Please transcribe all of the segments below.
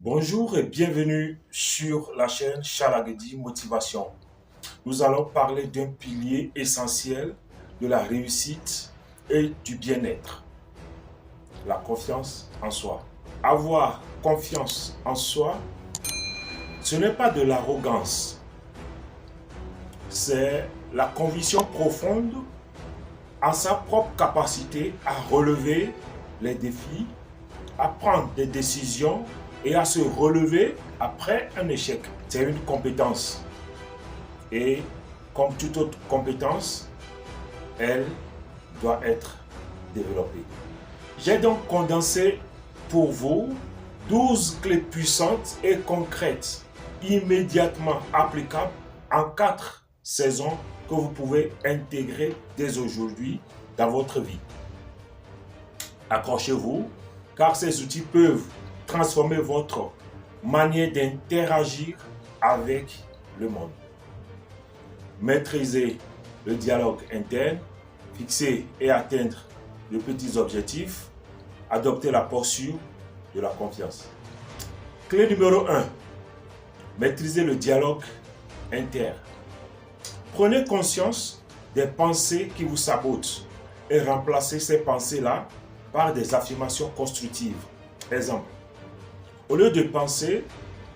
Bonjour et bienvenue sur la chaîne Chalagedi Motivation. Nous allons parler d'un pilier essentiel de la réussite et du bien-être, la confiance en soi. Avoir confiance en soi, ce n'est pas de l'arrogance, c'est la conviction profonde en sa propre capacité à relever les défis, à prendre des décisions et à se relever après un échec. C'est une compétence. Et comme toute autre compétence, elle doit être développée. J'ai donc condensé pour vous 12 clés puissantes et concrètes, immédiatement applicables en 4 saisons que vous pouvez intégrer dès aujourd'hui dans votre vie. Accrochez-vous, car ces outils peuvent transformer votre manière d'interagir avec le monde. Maîtriser le dialogue interne, fixer et atteindre de petits objectifs, adopter la posture de la confiance. Clé numéro 1, maîtriser le dialogue interne. Prenez conscience des pensées qui vous sabotent et remplacez ces pensées-là par des affirmations constructives. Exemple, au lieu de penser,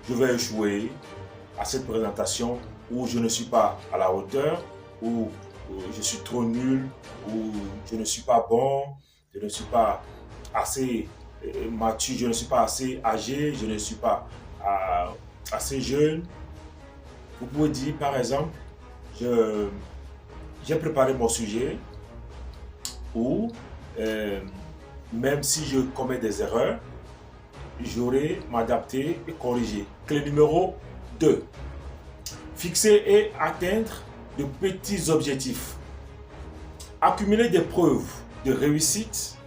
je vais échouer à cette présentation, ou je ne suis pas à la hauteur, ou je suis trop nul, ou je ne suis pas bon, je ne suis pas assez mature, je ne suis pas assez âgé, je ne suis pas assez jeune. Vous pouvez dire par exemple, j'ai préparé mon sujet, ou même si je commets des erreurs, j'aurai m'adapter et corriger. Clé numéro 2. Fixer et atteindre de petits objectifs. Accumuler des preuves de réussite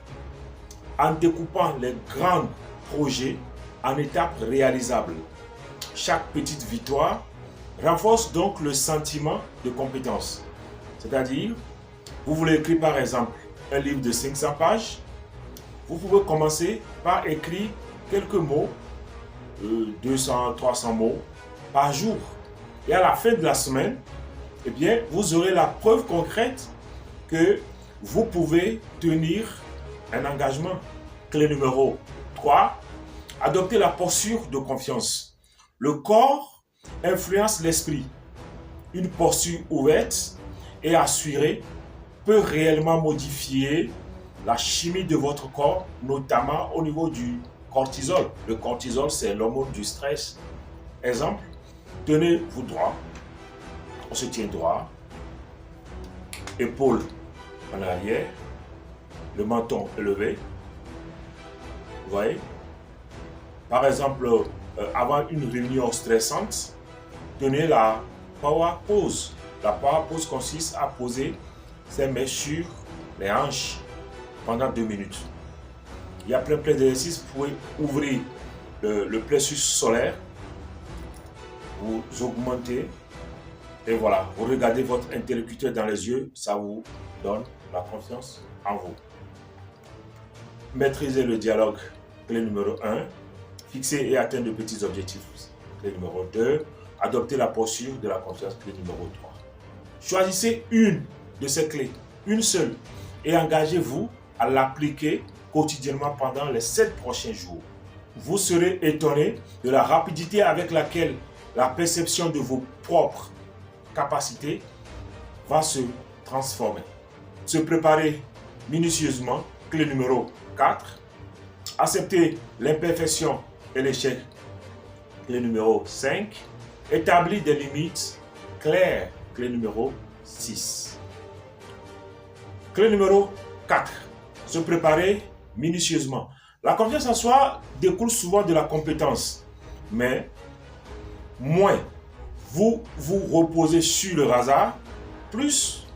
en découpant les grands projets en étapes réalisables. Chaque petite victoire renforce donc le sentiment de compétence. C'est-à-dire, vous voulez écrire par exemple un livre de 500 pages, vous pouvez commencer par écrire quelques mots, 200, 300 mots par jour. Et à la fin de la semaine, eh bien, vous aurez la preuve concrète que vous pouvez tenir un engagement. Clé numéro 3, adopter la posture de confiance. Le corps influence l'esprit. Une posture ouverte et assurée peut réellement modifier la chimie de votre corps, notamment au niveau du cortisol. Le cortisol, c'est l'hormone du stress. Exemple, tenez-vous droit, on se tient droit, épaules en arrière, le menton élevé. Vous voyez? Par exemple, avant une réunion stressante, tenez la power pose. La power pose consiste à poser ses mains sur les hanches pendant 2 minutes. Il y a plein d'exercices. Vous pouvez ouvrir le plexus solaire, vous augmentez et voilà, vous regardez votre interlocuteur dans les yeux, ça vous donne la confiance en vous. Maîtriser le dialogue, clé numéro 1. Fixer et atteindre de petits objectifs, clé numéro 2. Adopter la posture de la confiance, clé numéro 3. Choisissez une de ces clés, une seule, et engagez-vous à l'appliquer quotidiennement pendant les 7 prochains jours. Vous serez étonné de la rapidité avec laquelle la perception de vos propres capacités va se transformer. Se préparer minutieusement, clé numéro 4. Accepter l'imperfection et l'échec, clé numéro 5. Établir des limites claires, clé numéro 6. Clé numéro 4. Se préparer minutieusement. La confiance en soi découle souvent de la compétence, mais moins vous vous reposez sur le hasard, plus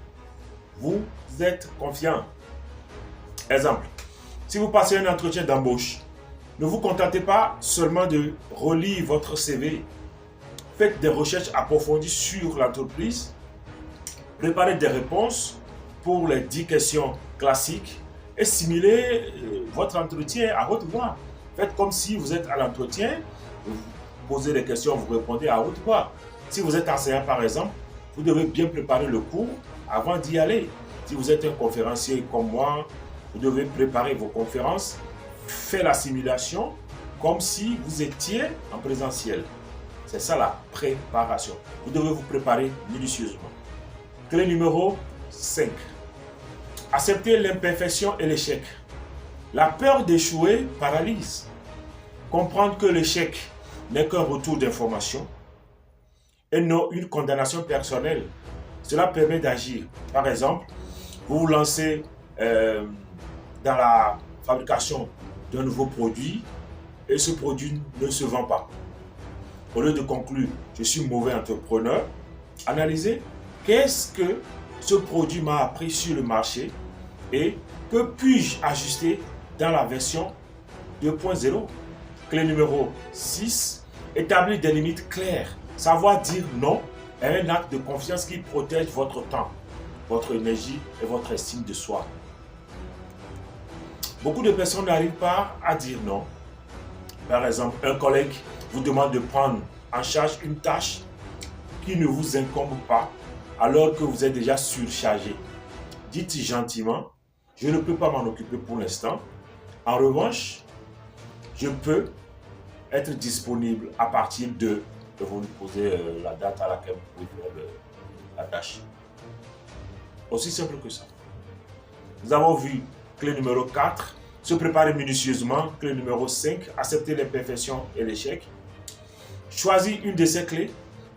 vous êtes confiant. Exemple, si vous passez un entretien d'embauche, ne vous contentez pas seulement de relire votre CV. Faites des recherches approfondies sur l'entreprise. Préparez des réponses pour les 10 questions classiques et simulez votre entretien à haute voix. Faites comme si vous êtes à l'entretien vous posez des questions, vous répondez à haute voix. Si vous êtes enseignant par exemple, vous devez bien préparer le cours avant d'y aller. Si vous êtes un conférencier comme moi, vous devez préparer vos conférences, faire la simulation comme si vous étiez en présentiel. C'est ça la préparation. Vous devez vous préparer minutieusement. Clé numéro 5. Accepter l'imperfection et l'échec. La peur d'échouer paralyse. Comprendre que l'échec n'est qu'un retour d'information et non une condamnation personnelle. Cela permet d'agir. Par exemple, vous vous lancez dans la fabrication d'un nouveau produit et ce produit ne se vend pas. Au lieu de conclure, je suis mauvais entrepreneur, analysez qu'est-ce que ce produit m'a appris sur le marché et que puis-je ajuster dans la version 2.0. Clé numéro 6, établir des limites claires. Savoir dire non est un acte de confiance qui protège votre temps, votre énergie et votre estime de soi. Beaucoup de personnes n'arrivent pas à dire non. Par exemple, un collègue vous demande de prendre en charge une tâche qui ne vous incombe pas alors que vous êtes déjà surchargé. Dites gentiment, je ne peux pas m'en occuper pour l'instant. En revanche, je peux être disponible à partir de vous nous posez la date à laquelle vous pouvez faire la tâche. Aussi simple que ça. Nous avons vu clé numéro 4, se préparer minutieusement. Clé numéro 5, accepter l'imperfection et l'échec. Choisis une de ces clés,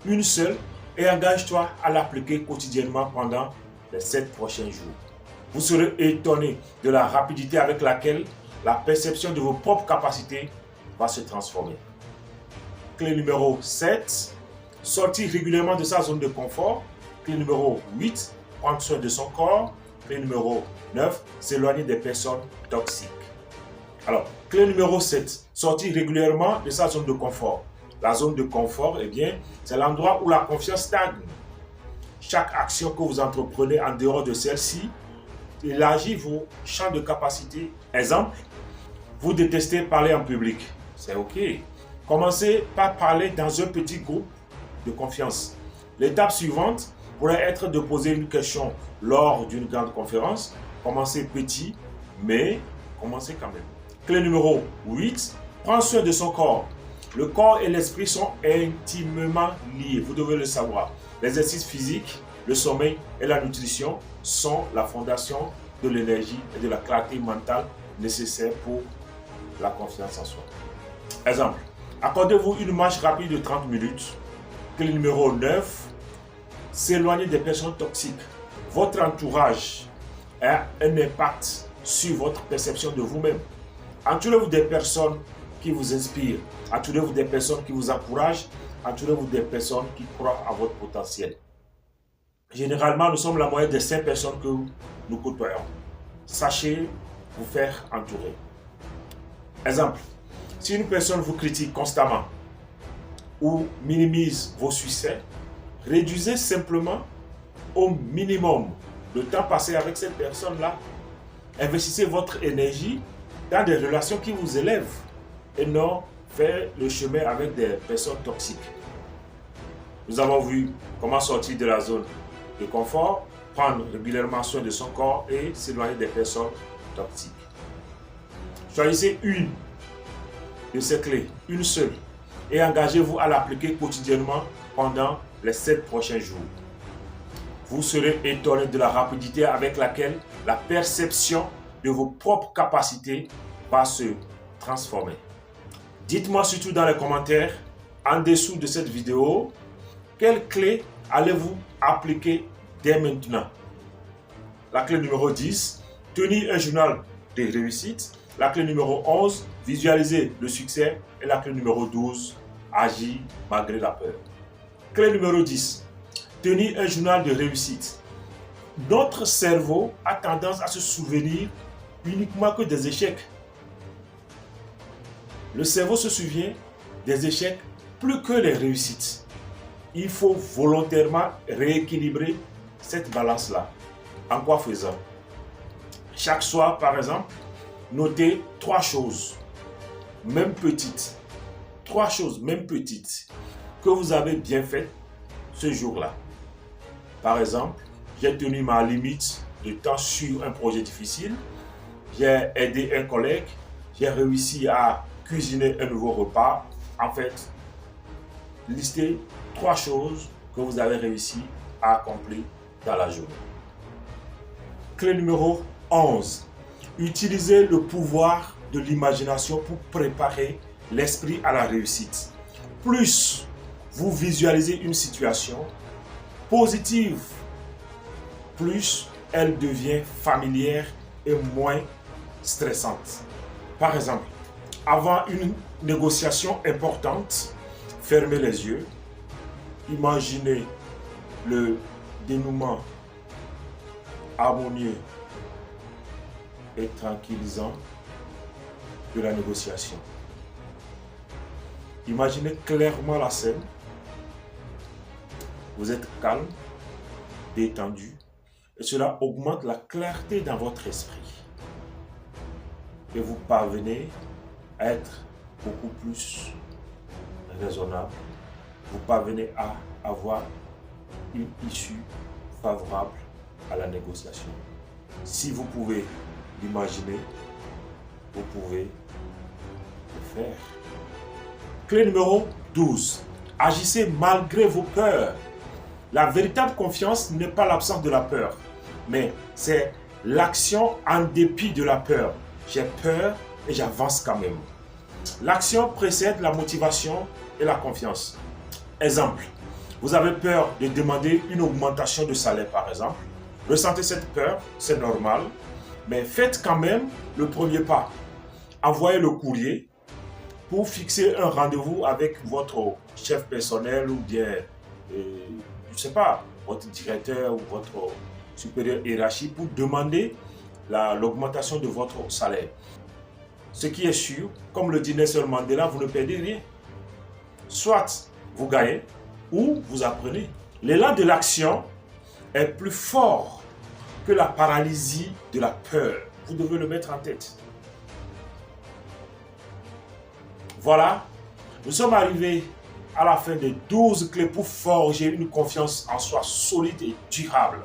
une seule, et engage-toi à l'appliquer quotidiennement pendant les 7 prochains jours. Vous serez étonné de la rapidité avec laquelle la perception de vos propres capacités va se transformer. Clé numéro 7, sortir régulièrement de sa zone de confort. Clé numéro 8, prendre soin de son corps. Clé numéro 9, s'éloigner des personnes toxiques. Alors, clé numéro 7, sortir régulièrement de sa zone de confort. La zone de confort, eh bien, c'est l'endroit où la confiance stagne. Chaque action que vous entreprenez en dehors de celle-ci élargit vos champs de capacité. Exemple, vous détestez parler en public. C'est OK. Commencez par parler dans un petit groupe de confiance. L'étape suivante pourrait être de poser une question lors d'une grande conférence. Commencez petit, mais commencez quand même. Clé numéro 8, prendre soin de son corps. Le corps et l'esprit sont intimement liés, vous devez le savoir. L'exercice physique, le sommeil et la nutrition sont la fondation de l'énergie et de la clarté mentale nécessaire pour la confiance en soi. Exemple, accordez-vous une marche rapide de 30 minutes. Clé numéro 9, s'éloigner des personnes toxiques. Votre entourage a un impact sur votre perception de vous-même. Entourez-vous des personnes qui vous inspirent. Entourez-vous des personnes qui vous encouragent. Entourez-vous des personnes qui croient à votre potentiel. Généralement, nous sommes la moyenne des 5 personnes que nous côtoyons. Sachez vous faire entourer. Exemple, si une personne vous critique constamment ou minimise vos succès, réduisez simplement au minimum le temps passé avec cette personne-là. Investissez votre énergie dans des relations qui vous élèvent et non faire le chemin avec des personnes toxiques. Nous avons vu comment sortir de la zone de confort, prendre régulièrement soin de son corps et s'éloigner des personnes toxiques. Choisissez une de ces clés, une seule, et engagez-vous à l'appliquer quotidiennement pendant les 7 prochains jours. Vous serez étonné de la rapidité avec laquelle la perception de vos propres capacités va se transformer. Dites-moi surtout dans les commentaires, en dessous de cette vidéo, quelle clé allez-vous appliquer dès maintenant? La clé numéro 10, tenir un journal de réussite. La clé numéro 11, visualiser le succès. Et la clé numéro 12, agir malgré la peur. Clé numéro 10, tenir un journal de réussite. Notre cerveau a tendance à se souvenir uniquement que des échecs. Le cerveau se souvient des échecs plus que les réussites. Il faut volontairement rééquilibrer cette balance-là. En quoi faisant? Chaque soir, par exemple, notez 3 choses, même petites, 3 choses, même petites, que vous avez bien faites ce jour-là. Par exemple, j'ai tenu ma limite de temps sur un projet difficile, j'ai aidé un collègue, j'ai réussi à cuisiner un nouveau repas. En fait, listez 3 choses que vous avez réussi à accomplir dans la journée. Clé numéro 11. Utilisez le pouvoir de l'imagination pour préparer l'esprit à la réussite. Plus vous visualisez une situation positive, plus elle devient familière et moins stressante. Par exemple, avant une négociation importante, fermez les yeux, imaginez le dénouement harmonieux et tranquillisant de la négociation. Imaginez clairement la scène. Vous êtes calme, détendu, et cela augmente la clarté dans votre esprit. Et vous parvenez à être beaucoup plus raisonnable. Vous parvenez à avoir une issue favorable à la négociation. Si vous pouvez l'imaginer, vous pouvez le faire. Clé numéro 12. Agissez malgré vos peurs. La véritable confiance n'est pas l'absence de la peur, mais c'est l'action en dépit de la peur. J'ai peur et j'avance quand même. L'action précède la motivation et la confiance. Exemple, vous avez peur de demander une augmentation de salaire par exemple. Ressentez cette peur, c'est normal, mais faites quand même le premier pas. Envoyez le courrier pour fixer un rendez-vous avec votre chef personnel ou bien, je ne sais pas, votre directeur ou votre supérieur hiérarchique pour demander l'augmentation de votre salaire. Ce qui est sûr, comme le dit Nelson Mandela, vous ne perdez rien. Soit vous gagnez ou vous apprenez. L'élan de l'action est plus fort que la paralysie de la peur. Vous devez le mettre en tête. Voilà, nous sommes arrivés à la fin des 12 clés pour forger une confiance en soi solide et durable.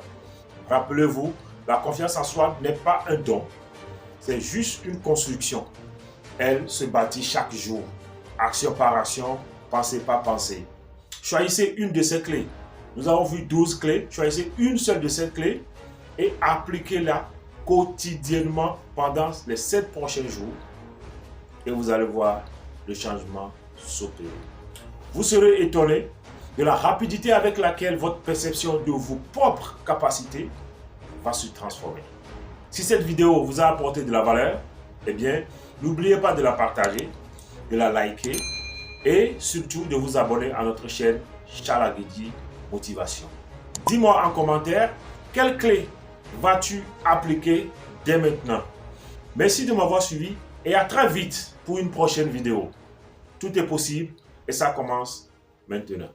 Rappelez-vous, la confiance en soi n'est pas un don, c'est juste une construction. Elle se bâtit chaque jour, action par action, pensée par pensée. Choisissez une de ces clés. Nous avons vu 12 clés, choisissez une seule de ces clés et appliquez-la quotidiennement pendant les 7 prochains jours et vous allez voir le changement s'opérer. Vous serez étonné de la rapidité avec laquelle votre perception de vos propres capacités va se transformer. Si cette vidéo vous a apporté de la valeur, eh bien, n'oubliez pas de la partager, de la liker et surtout de vous abonner à notre chaîne Charles Aguedi Motivation. Dis-moi en commentaire, quelle clé vas-tu appliquer dès maintenant? Merci de m'avoir suivi et à très vite pour une prochaine vidéo. Tout est possible et ça commence maintenant.